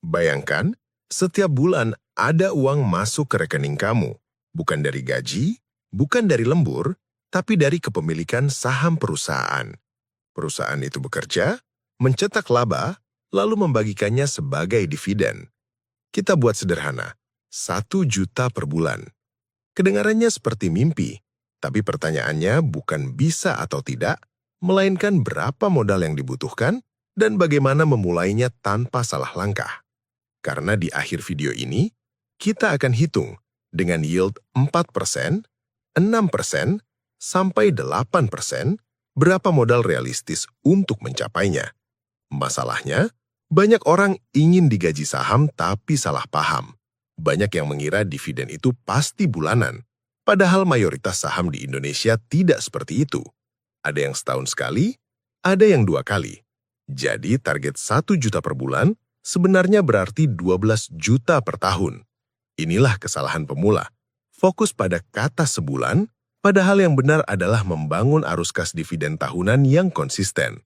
Bayangkan, setiap bulan ada uang masuk ke rekening kamu, bukan dari gaji, bukan dari lembur, tapi dari kepemilikan saham perusahaan. Perusahaan itu bekerja, mencetak laba, lalu membagikannya sebagai dividen. Kita buat sederhana, 1 juta per bulan. Kedengarannya seperti mimpi, tapi pertanyaannya bukan bisa atau tidak, melainkan berapa modal yang dibutuhkan dan bagaimana memulainya tanpa salah langkah. Karena di akhir video ini, kita akan hitung dengan yield 4%, 6%, sampai 8%, berapa modal realistis untuk mencapainya. Masalahnya, banyak orang ingin digaji saham tapi salah paham. Banyak yang mengira dividen itu pasti bulanan, padahal mayoritas saham di Indonesia tidak seperti itu. Ada yang setahun sekali, ada yang 2 kali. Jadi target 1 juta per bulan sebenarnya berarti 12 juta per tahun. Inilah kesalahan pemula. Fokus pada kata sebulan, padahal yang benar adalah membangun arus kas dividen tahunan yang konsisten.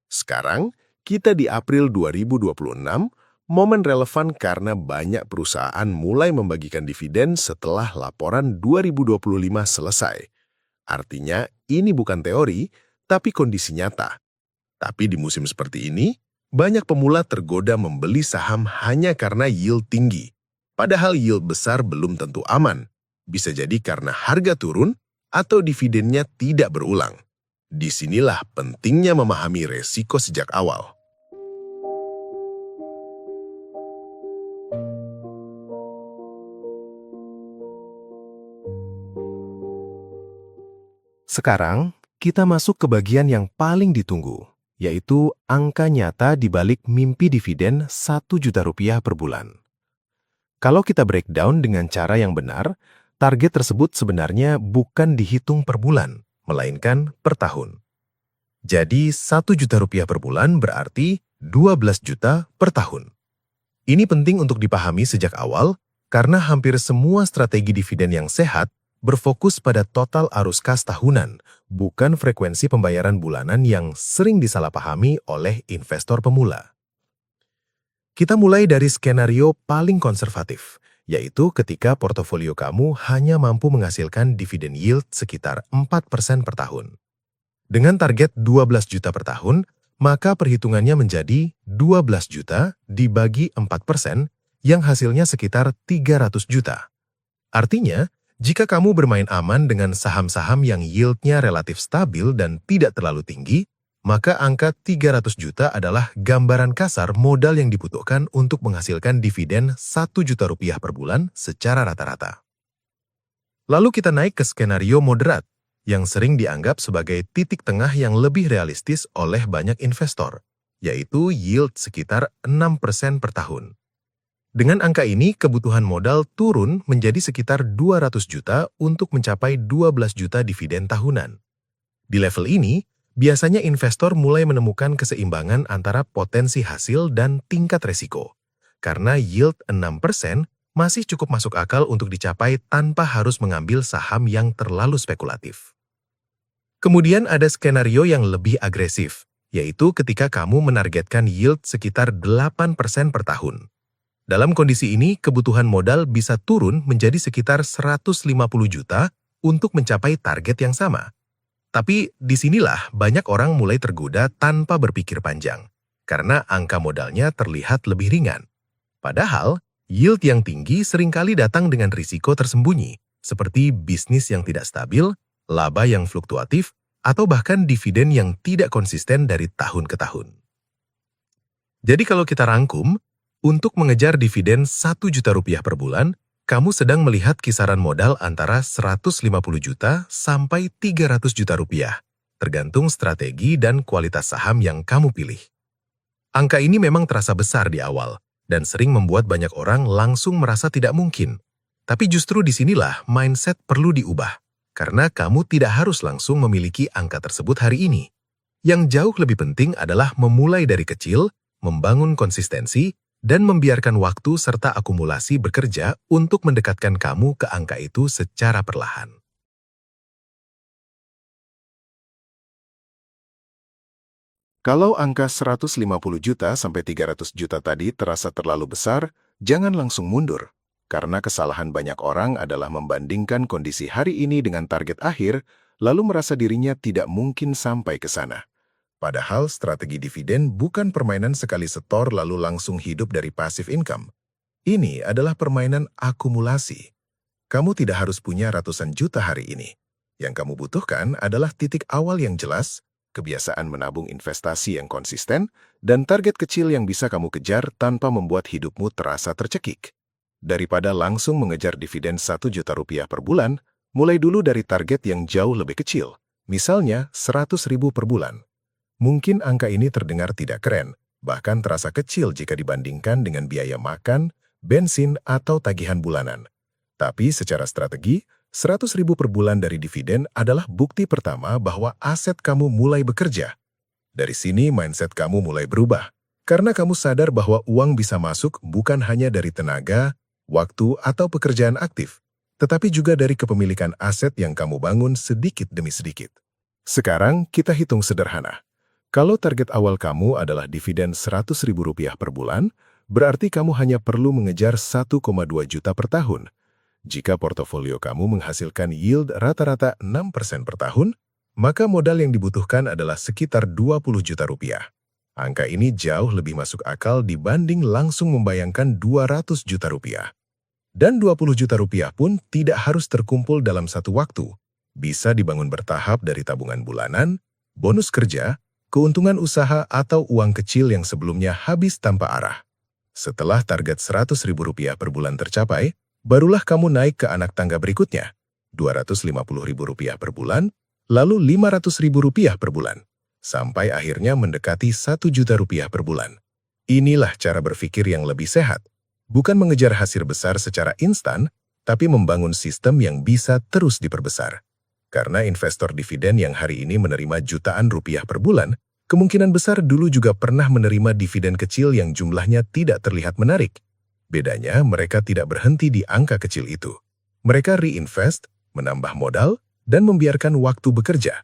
Sekarang, kita di April 2026, momen relevan karena banyak perusahaan mulai membagikan dividen setelah laporan 2025 selesai. Artinya, ini bukan teori, tapi kondisi nyata. Tapi di musim seperti ini, banyak pemula tergoda membeli saham hanya karena yield tinggi. Padahal yield besar belum tentu aman. Bisa jadi karena harga turun atau dividennya tidak berulang. Disinilah pentingnya memahami resiko sejak awal. Sekarang, kita masuk ke bagian yang paling ditunggu, yaitu angka nyata di balik mimpi dividen 1 juta rupiah per bulan. Kalau kita breakdown dengan cara yang benar, target tersebut sebenarnya bukan dihitung per bulan, melainkan per tahun. Jadi 1 juta rupiah per bulan berarti 12 juta per tahun. Ini penting untuk dipahami sejak awal karena hampir semua strategi dividen yang sehat berfokus pada total arus kas tahunan, bukan frekuensi pembayaran bulanan yang sering disalahpahami oleh investor pemula. Kita mulai dari skenario paling konservatif, yaitu ketika portofolio kamu hanya mampu menghasilkan dividen yield sekitar 4% per tahun. Dengan target 12 juta per tahun, maka perhitungannya menjadi 12 juta dibagi 4% yang hasilnya sekitar 300 juta. Artinya, jika kamu bermain aman dengan saham-saham yang yieldnya relatif stabil dan tidak terlalu tinggi, maka angka 300 juta adalah gambaran kasar modal yang dibutuhkan untuk menghasilkan dividen 1 juta rupiah per bulan secara rata-rata. Lalu kita naik ke skenario moderat, yang sering dianggap sebagai titik tengah yang lebih realistis oleh banyak investor, yaitu yield sekitar 6% per tahun. Dengan angka ini, kebutuhan modal turun menjadi sekitar 200 juta untuk mencapai 12 juta dividen tahunan. Di level ini, biasanya investor mulai menemukan keseimbangan antara potensi hasil dan tingkat resiko. Karena yield 6% masih cukup masuk akal untuk dicapai tanpa harus mengambil saham yang terlalu spekulatif. Kemudian ada skenario yang lebih agresif, yaitu ketika kamu menargetkan yield sekitar 8% per tahun. Dalam kondisi ini, kebutuhan modal bisa turun menjadi sekitar 150 juta untuk mencapai target yang sama. Tapi disinilah banyak orang mulai tergoda tanpa berpikir panjang, karena angka modalnya terlihat lebih ringan. Padahal, yield yang tinggi seringkali datang dengan risiko tersembunyi, seperti bisnis yang tidak stabil, laba yang fluktuatif, atau bahkan dividen yang tidak konsisten dari tahun ke tahun. Jadi kalau kita rangkum, untuk mengejar dividen 1 juta rupiah per bulan, kamu sedang melihat kisaran modal antara 150 juta sampai 300 juta rupiah, tergantung strategi dan kualitas saham yang kamu pilih. Angka ini memang terasa besar di awal, dan sering membuat banyak orang langsung merasa tidak mungkin. Tapi justru disinilah mindset perlu diubah, karena kamu tidak harus langsung memiliki angka tersebut hari ini. Yang jauh lebih penting adalah memulai dari kecil, membangun konsistensi, dan membiarkan waktu serta akumulasi bekerja untuk mendekatkan kamu ke angka itu secara perlahan. Kalau angka 150 juta sampai 300 juta tadi terasa terlalu besar, jangan langsung mundur. Karena kesalahan banyak orang adalah membandingkan kondisi hari ini dengan target akhir, lalu merasa dirinya tidak mungkin sampai ke sana. Padahal strategi dividen bukan permainan sekali setor lalu langsung hidup dari passive income. Ini adalah permainan akumulasi. Kamu tidak harus punya ratusan juta hari ini. Yang kamu butuhkan adalah titik awal yang jelas, kebiasaan menabung investasi yang konsisten, dan target kecil yang bisa kamu kejar tanpa membuat hidupmu terasa tercekik. Daripada langsung mengejar dividen 1 juta rupiah per bulan, mulai dulu dari target yang jauh lebih kecil, misalnya 100.000 per bulan. Mungkin angka ini terdengar tidak keren, bahkan terasa kecil jika dibandingkan dengan biaya makan, bensin, atau tagihan bulanan. Tapi secara strategi, 100.000 per bulan dari dividen adalah bukti pertama bahwa aset kamu mulai bekerja. Dari sini mindset kamu mulai berubah, karena kamu sadar bahwa uang bisa masuk bukan hanya dari tenaga, waktu, atau pekerjaan aktif, tetapi juga dari kepemilikan aset yang kamu bangun sedikit demi sedikit. Sekarang kita hitung sederhana. Kalau target awal kamu adalah dividen Rp100.000 per bulan, berarti kamu hanya perlu mengejar 1,2 juta per tahun. Jika portofolio kamu menghasilkan yield rata-rata 6% per tahun, maka modal yang dibutuhkan adalah sekitar 20 juta rupiah. Angka ini jauh lebih masuk akal dibanding langsung membayangkan 200 juta rupiah. Dan 20 juta rupiah pun tidak harus terkumpul dalam satu waktu. Bisa dibangun bertahap dari tabungan bulanan, bonus kerja, keuntungan usaha, atau uang kecil yang sebelumnya habis tanpa arah. Setelah target Rp100.000 per bulan tercapai, barulah kamu naik ke anak tangga berikutnya, Rp250.000 per bulan, lalu Rp500.000 per bulan, sampai akhirnya mendekati Rp1 juta per bulan. Inilah cara berpikir yang lebih sehat, bukan mengejar hasil besar secara instan, tapi membangun sistem yang bisa terus diperbesar. Karena investor dividen yang hari ini menerima jutaan rupiah per bulan, kemungkinan besar dulu juga pernah menerima dividen kecil yang jumlahnya tidak terlihat menarik. Bedanya, mereka tidak berhenti di angka kecil itu. Mereka reinvest, menambah modal, dan membiarkan waktu bekerja.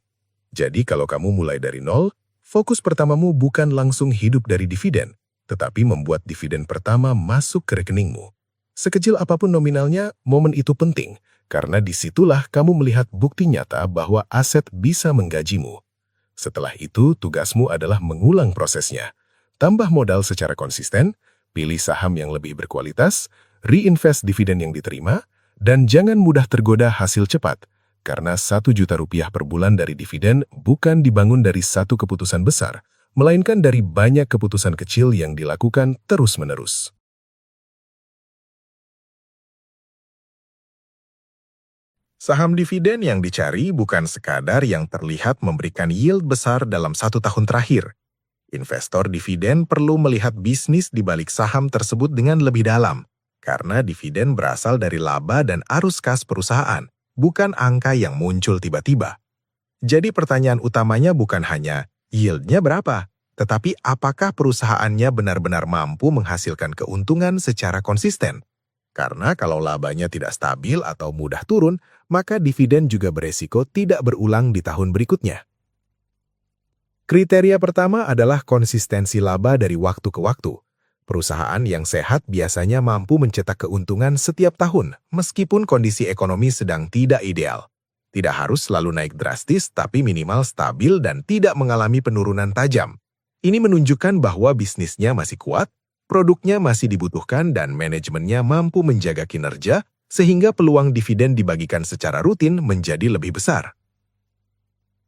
Jadi kalau kamu mulai dari nol, fokus pertamamu bukan langsung hidup dari dividen, tetapi membuat dividen pertama masuk ke rekeningmu. Sekecil apapun nominalnya, momen itu penting, karena disitulah kamu melihat bukti nyata bahwa aset bisa menggajimu. Setelah itu, tugasmu adalah mengulang prosesnya. Tambah modal secara konsisten, pilih saham yang lebih berkualitas, reinvest dividen yang diterima, dan jangan mudah tergoda hasil cepat, karena 1 juta rupiah per bulan dari dividen bukan dibangun dari satu keputusan besar, melainkan dari banyak keputusan kecil yang dilakukan terus-menerus. Saham dividen yang dicari bukan sekadar yang terlihat memberikan yield besar dalam 1 tahun terakhir. Investor dividen perlu melihat bisnis di balik saham tersebut dengan lebih dalam, karena dividen berasal dari laba dan arus kas perusahaan, bukan angka yang muncul tiba-tiba. Jadi pertanyaan utamanya bukan hanya yield-nya berapa, tetapi apakah perusahaannya benar-benar mampu menghasilkan keuntungan secara konsisten. Karena kalau labanya tidak stabil atau mudah turun, maka dividen juga beresiko tidak berulang di tahun berikutnya. Kriteria pertama adalah konsistensi laba dari waktu ke waktu. Perusahaan yang sehat biasanya mampu mencetak keuntungan setiap tahun, meskipun kondisi ekonomi sedang tidak ideal. Tidak harus selalu naik drastis, tapi minimal stabil dan tidak mengalami penurunan tajam. Ini menunjukkan bahwa bisnisnya masih kuat, produknya masih dibutuhkan, dan manajemennya mampu menjaga kinerja, sehingga peluang dividen dibagikan secara rutin menjadi lebih besar.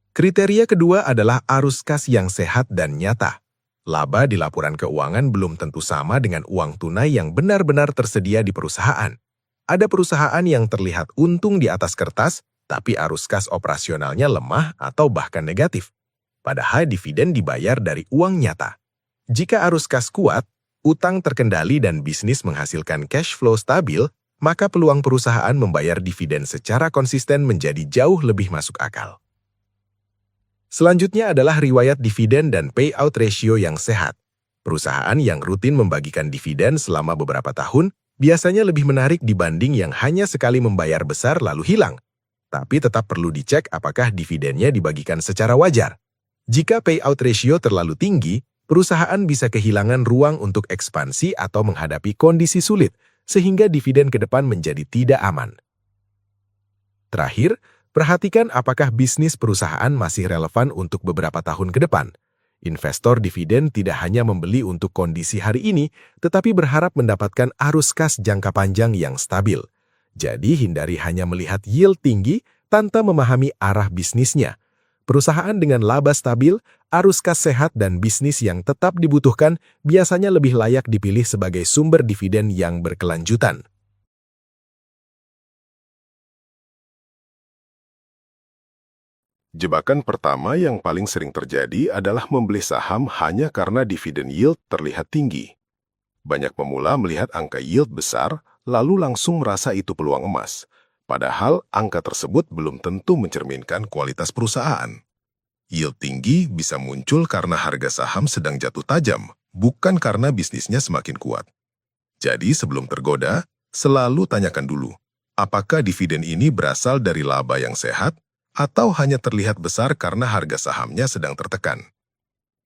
Kriteria kedua adalah arus kas yang sehat dan nyata. Laba di laporan keuangan belum tentu sama dengan uang tunai yang benar-benar tersedia di perusahaan. Ada perusahaan yang terlihat untung di atas kertas, tapi arus kas operasionalnya lemah atau bahkan negatif. Padahal dividen dibayar dari uang nyata. Jika arus kas kuat, utang terkendali dan bisnis menghasilkan cash flow stabil, maka peluang perusahaan membayar dividen secara konsisten menjadi jauh lebih masuk akal. Selanjutnya adalah riwayat dividen dan payout ratio yang sehat. Perusahaan yang rutin membagikan dividen selama beberapa tahun biasanya lebih menarik dibanding yang hanya sekali membayar besar lalu hilang. Tapi tetap perlu dicek apakah dividennya dibagikan secara wajar. Jika payout ratio terlalu tinggi, perusahaan bisa kehilangan ruang untuk ekspansi atau menghadapi kondisi sulit, sehingga dividen ke depan menjadi tidak aman. Terakhir, perhatikan apakah bisnis perusahaan masih relevan untuk beberapa tahun ke depan. Investor dividen tidak hanya membeli untuk kondisi hari ini, tetapi berharap mendapatkan arus kas jangka panjang yang stabil. Jadi hindari hanya melihat yield tinggi tanpa memahami arah bisnisnya. Perusahaan dengan laba stabil, arus kas sehat dan bisnis yang tetap dibutuhkan biasanya lebih layak dipilih sebagai sumber dividen yang berkelanjutan. Jebakan pertama yang paling sering terjadi adalah membeli saham hanya karena dividen yield terlihat tinggi. Banyak pemula melihat angka yield besar, lalu langsung merasa itu peluang emas. Padahal angka tersebut belum tentu mencerminkan kualitas perusahaan. Yield tinggi bisa muncul karena harga saham sedang jatuh tajam, bukan karena bisnisnya semakin kuat. Jadi sebelum tergoda, selalu tanyakan dulu, apakah dividen ini berasal dari laba yang sehat atau hanya terlihat besar karena harga sahamnya sedang tertekan.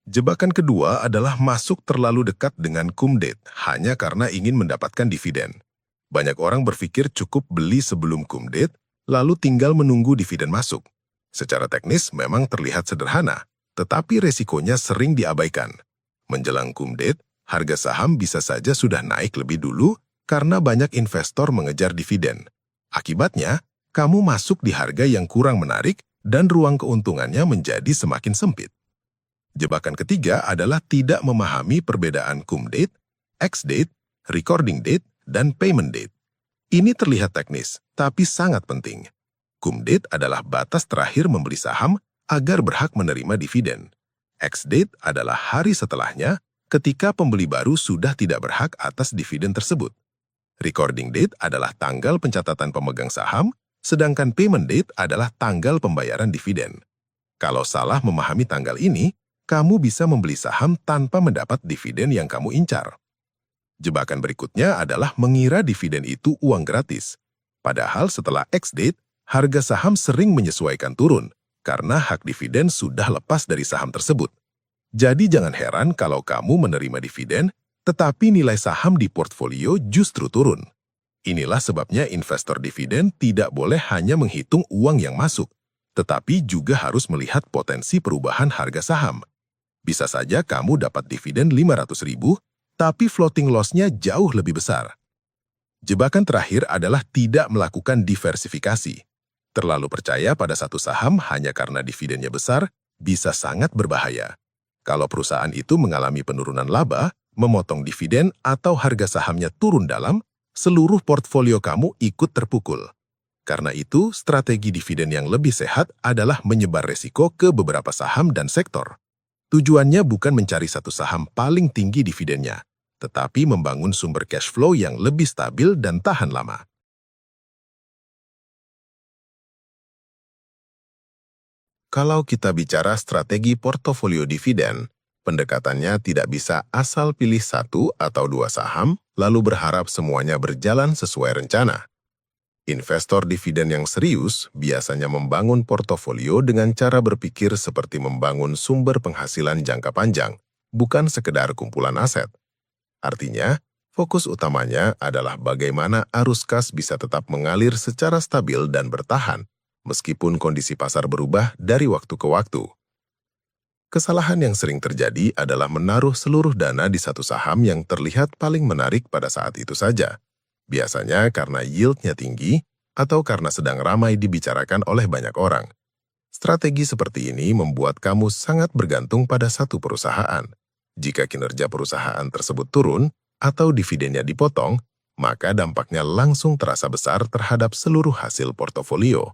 Jebakan kedua adalah masuk terlalu dekat dengan cum date hanya karena ingin mendapatkan dividen. Banyak orang berpikir cukup beli sebelum cum date, lalu tinggal menunggu dividen masuk. Secara teknis memang terlihat sederhana, tetapi resikonya sering diabaikan. Menjelang cum date, harga saham bisa saja sudah naik lebih dulu karena banyak investor mengejar dividen. Akibatnya, kamu masuk di harga yang kurang menarik dan ruang keuntungannya menjadi semakin sempit. Jebakan ketiga adalah tidak memahami perbedaan cum date, ex-date, recording date, dan payment date. Ini terlihat teknis, tapi sangat penting. Cum date adalah batas terakhir membeli saham agar berhak menerima dividen. Ex-date adalah hari setelahnya ketika pembeli baru sudah tidak berhak atas dividen tersebut. Recording date adalah tanggal pencatatan pemegang saham, sedangkan payment date adalah tanggal pembayaran dividen. Kalau salah memahami tanggal ini, kamu bisa membeli saham tanpa mendapat dividen yang kamu incar. Jebakan berikutnya adalah mengira dividen itu uang gratis. Padahal setelah ex-date, harga saham sering menyesuaikan turun karena hak dividen sudah lepas dari saham tersebut. Jadi jangan heran kalau kamu menerima dividen, tetapi nilai saham di portfolio justru turun. Inilah sebabnya investor dividen tidak boleh hanya menghitung uang yang masuk, tetapi juga harus melihat potensi perubahan harga saham. Bisa saja kamu dapat dividen 500.000, tapi floating loss-nya jauh lebih besar. Jebakan terakhir adalah tidak melakukan diversifikasi. Terlalu percaya pada satu saham hanya karena dividennya besar bisa sangat berbahaya. Kalau perusahaan itu mengalami penurunan laba, memotong dividen atau harga sahamnya turun dalam, seluruh portfolio kamu ikut terpukul. Karena itu, strategi dividen yang lebih sehat adalah menyebar resiko ke beberapa saham dan sektor. Tujuannya bukan mencari satu saham paling tinggi dividennya, tetapi membangun sumber cash flow yang lebih stabil dan tahan lama. Kalau kita bicara strategi portofolio dividen, pendekatannya tidak bisa asal pilih satu atau dua saham, lalu berharap semuanya berjalan sesuai rencana. Investor dividen yang serius biasanya membangun portofolio dengan cara berpikir seperti membangun sumber penghasilan jangka panjang, bukan sekedar kumpulan aset. Artinya, fokus utamanya adalah bagaimana arus kas bisa tetap mengalir secara stabil dan bertahan, meskipun kondisi pasar berubah dari waktu ke waktu. Kesalahan yang sering terjadi adalah menaruh seluruh dana di satu saham yang terlihat paling menarik pada saat itu saja. Biasanya karena yield-nya tinggi atau karena sedang ramai dibicarakan oleh banyak orang. Strategi seperti ini membuat kamu sangat bergantung pada satu perusahaan. Jika kinerja perusahaan tersebut turun atau dividennya dipotong, maka dampaknya langsung terasa besar terhadap seluruh hasil portofolio.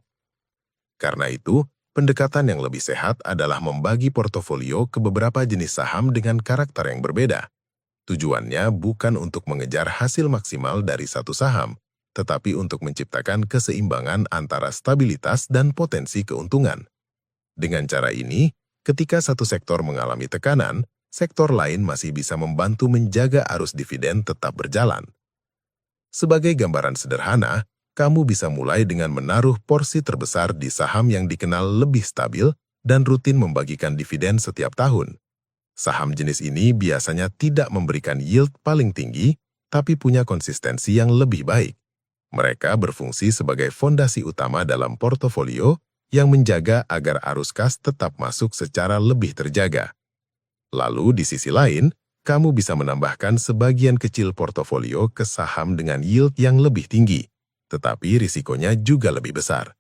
Karena itu, pendekatan yang lebih sehat adalah membagi portofolio ke beberapa jenis saham dengan karakter yang berbeda. Tujuannya bukan untuk mengejar hasil maksimal dari satu saham, tetapi untuk menciptakan keseimbangan antara stabilitas dan potensi keuntungan. Dengan cara ini, ketika satu sektor mengalami tekanan, sektor lain masih bisa membantu menjaga arus dividen tetap berjalan. Sebagai gambaran sederhana, kamu bisa mulai dengan menaruh porsi terbesar di saham yang dikenal lebih stabil dan rutin membagikan dividen setiap tahun. Saham jenis ini biasanya tidak memberikan yield paling tinggi, tapi punya konsistensi yang lebih baik. Mereka berfungsi sebagai fondasi utama dalam portofolio yang menjaga agar arus kas tetap masuk secara lebih terjaga. Lalu di sisi lain, kamu bisa menambahkan sebagian kecil portofolio ke saham dengan yield yang lebih tinggi, tetapi risikonya juga lebih besar.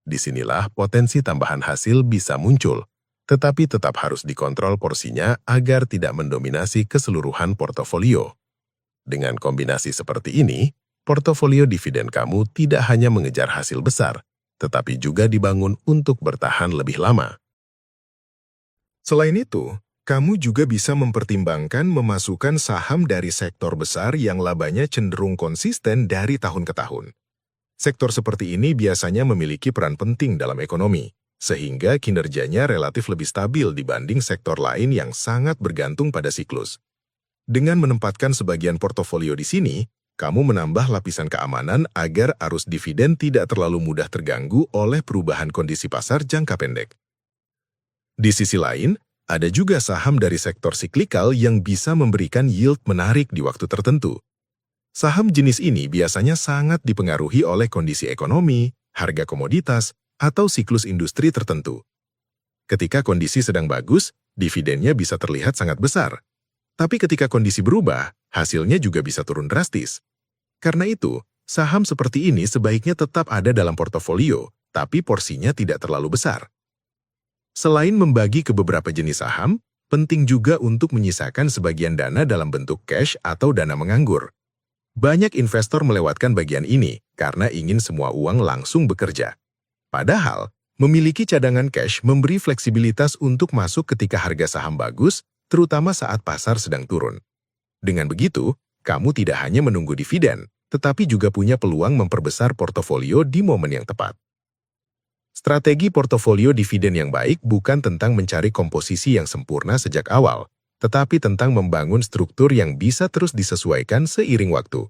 Disinilah potensi tambahan hasil bisa muncul, tetapi tetap harus dikontrol porsinya agar tidak mendominasi keseluruhan portofolio. Dengan kombinasi seperti ini, portofolio dividen kamu tidak hanya mengejar hasil besar, tetapi juga dibangun untuk bertahan lebih lama. Selain itu, kamu juga bisa mempertimbangkan memasukkan saham dari sektor besar yang labanya cenderung konsisten dari tahun ke tahun. Sektor seperti ini biasanya memiliki peran penting dalam ekonomi, sehingga kinerjanya relatif lebih stabil dibanding sektor lain yang sangat bergantung pada siklus. Dengan menempatkan sebagian portofolio di sini, kamu menambah lapisan keamanan agar arus dividen tidak terlalu mudah terganggu oleh perubahan kondisi pasar jangka pendek. Di sisi lain, ada juga saham dari sektor siklikal yang bisa memberikan yield menarik di waktu tertentu. Saham jenis ini biasanya sangat dipengaruhi oleh kondisi ekonomi, harga komoditas, atau siklus industri tertentu. Ketika kondisi sedang bagus, dividennya bisa terlihat sangat besar. Tapi ketika kondisi berubah, hasilnya juga bisa turun drastis. Karena itu, saham seperti ini sebaiknya tetap ada dalam portofolio, tapi porsinya tidak terlalu besar. Selain membagi ke beberapa jenis saham, penting juga untuk menyisakan sebagian dana dalam bentuk cash atau dana menganggur. Banyak investor melewatkan bagian ini karena ingin semua uang langsung bekerja. Padahal, memiliki cadangan cash memberi fleksibilitas untuk masuk ketika harga saham bagus, terutama saat pasar sedang turun. Dengan begitu, kamu tidak hanya menunggu dividen, tetapi juga punya peluang memperbesar portofolio di momen yang tepat. Strategi portofolio dividen yang baik bukan tentang mencari komposisi yang sempurna sejak awal, tetapi tentang membangun struktur yang bisa terus disesuaikan seiring waktu.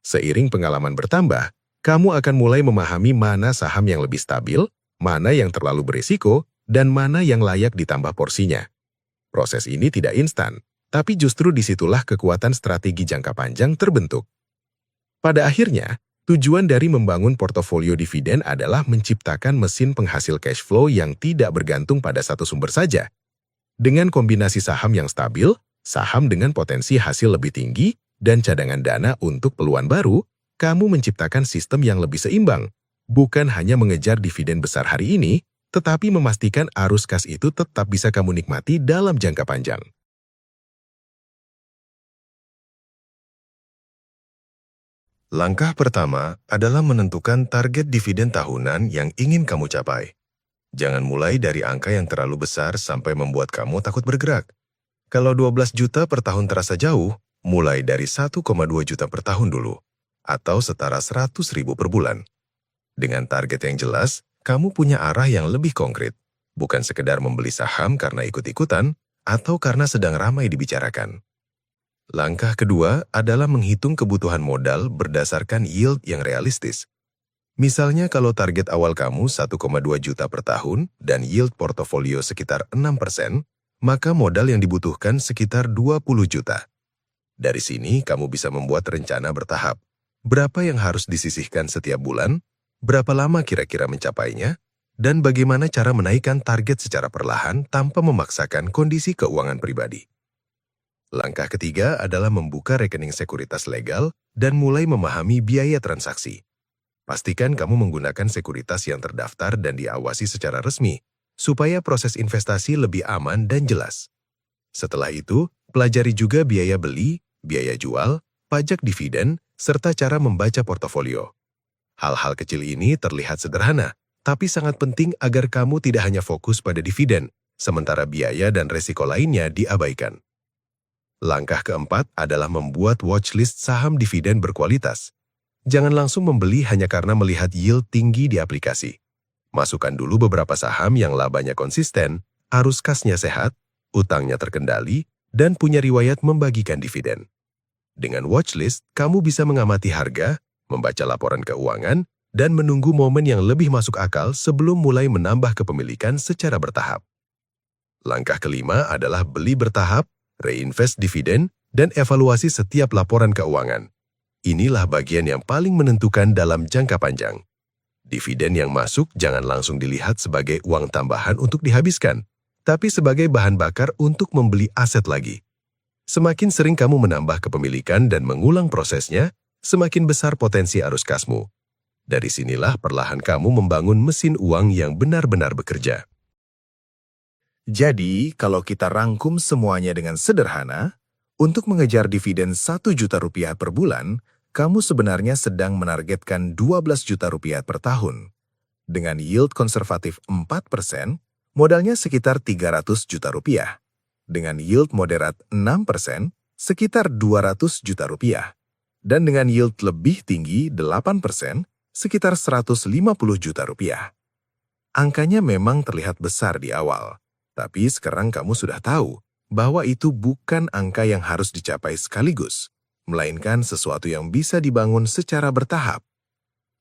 Seiring pengalaman bertambah, kamu akan mulai memahami mana saham yang lebih stabil, mana yang terlalu berisiko, dan mana yang layak ditambah porsinya. Proses ini tidak instan, tapi justru disitulah kekuatan strategi jangka panjang terbentuk. Pada akhirnya, tujuan dari membangun portofolio dividen adalah menciptakan mesin penghasil cash flow yang tidak bergantung pada satu sumber saja. Dengan kombinasi saham yang stabil, saham dengan potensi hasil lebih tinggi, dan cadangan dana untuk peluang baru, kamu menciptakan sistem yang lebih seimbang, bukan hanya mengejar dividen besar hari ini, tetapi memastikan arus kas itu tetap bisa kamu nikmati dalam jangka panjang. Langkah pertama adalah menentukan target dividen tahunan yang ingin kamu capai. Jangan mulai dari angka yang terlalu besar sampai membuat kamu takut bergerak. Kalau 12 juta per tahun terasa jauh, mulai dari 1,2 juta per tahun dulu, atau setara 100.000 per bulan. Dengan target yang jelas, kamu punya arah yang lebih konkret, bukan sekedar membeli saham karena ikut-ikutan atau karena sedang ramai dibicarakan. Langkah kedua adalah menghitung kebutuhan modal berdasarkan yield yang realistis. Misalnya kalau target awal kamu 1,2 juta per tahun dan yield portofolio sekitar 6%, maka modal yang dibutuhkan sekitar 20 juta. Dari sini kamu bisa membuat rencana bertahap. Berapa yang harus disisihkan setiap bulan, berapa lama kira-kira mencapainya, dan bagaimana cara menaikkan target secara perlahan tanpa memaksakan kondisi keuangan pribadi. Langkah ketiga adalah membuka rekening sekuritas legal dan mulai memahami biaya transaksi. Pastikan kamu menggunakan sekuritas yang terdaftar dan diawasi secara resmi, supaya proses investasi lebih aman dan jelas. Setelah itu, pelajari juga biaya beli, biaya jual, pajak dividen, serta cara membaca portofolio. Hal-hal kecil ini terlihat sederhana, tapi sangat penting agar kamu tidak hanya fokus pada dividen, sementara biaya dan resiko lainnya diabaikan. Langkah keempat adalah membuat watchlist saham dividen berkualitas. Jangan langsung membeli hanya karena melihat yield tinggi di aplikasi. Masukkan dulu beberapa saham yang labanya konsisten, arus kasnya sehat, utangnya terkendali, dan punya riwayat membagikan dividen. Dengan watchlist, kamu bisa mengamati harga, membaca laporan keuangan, dan menunggu momen yang lebih masuk akal sebelum mulai menambah kepemilikan secara bertahap. Langkah kelima adalah beli bertahap, reinvest dividen, dan evaluasi setiap laporan keuangan. Inilah bagian yang paling menentukan dalam jangka panjang. Dividen yang masuk jangan langsung dilihat sebagai uang tambahan untuk dihabiskan, tapi sebagai bahan bakar untuk membeli aset lagi. Semakin sering kamu menambah kepemilikan dan mengulang prosesnya, semakin besar potensi arus kasmu. Dari sinilah perlahan kamu membangun mesin uang yang benar-benar bekerja. Jadi, kalau kita rangkum semuanya dengan sederhana, untuk mengejar dividen 1 juta rupiah per bulan, kamu sebenarnya sedang menargetkan 12 juta rupiah per tahun. Dengan yield konservatif 4%, modalnya sekitar 300 juta rupiah. Dengan yield moderat 6%, sekitar 200 juta rupiah. Dan dengan yield lebih tinggi 8%, sekitar 150 juta rupiah. Angkanya memang terlihat besar di awal, tapi sekarang kamu sudah tahu bahwa itu bukan angka yang harus dicapai sekaligus, melainkan sesuatu yang bisa dibangun secara bertahap.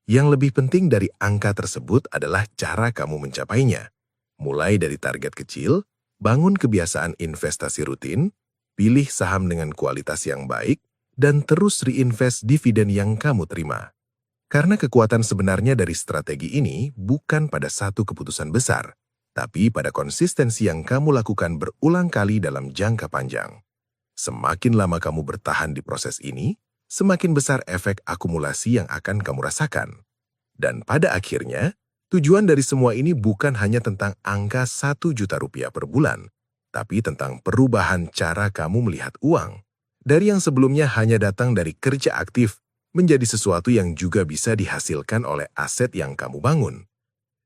Yang lebih penting dari angka tersebut adalah cara kamu mencapainya. Mulai dari target kecil, bangun kebiasaan investasi rutin, pilih saham dengan kualitas yang baik, dan terus reinvest dividen yang kamu terima. Karena kekuatan sebenarnya dari strategi ini bukan pada satu keputusan besar, tapi pada konsistensi yang kamu lakukan berulang kali dalam jangka panjang. Semakin lama kamu bertahan di proses ini, semakin besar efek akumulasi yang akan kamu rasakan. Dan pada akhirnya, tujuan dari semua ini bukan hanya tentang angka 1 juta rupiah per bulan, tapi tentang perubahan cara kamu melihat uang. Dari yang sebelumnya hanya datang dari kerja aktif, menjadi sesuatu yang juga bisa dihasilkan oleh aset yang kamu bangun.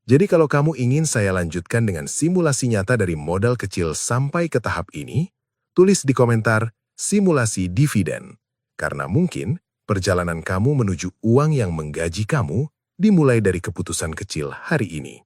Jadi kalau kamu ingin saya lanjutkan dengan simulasi nyata dari modal kecil sampai ke tahap ini, tulis di komentar simulasi dividen. Karena mungkin perjalanan kamu menuju uang yang menggaji kamu dimulai dari keputusan kecil hari ini.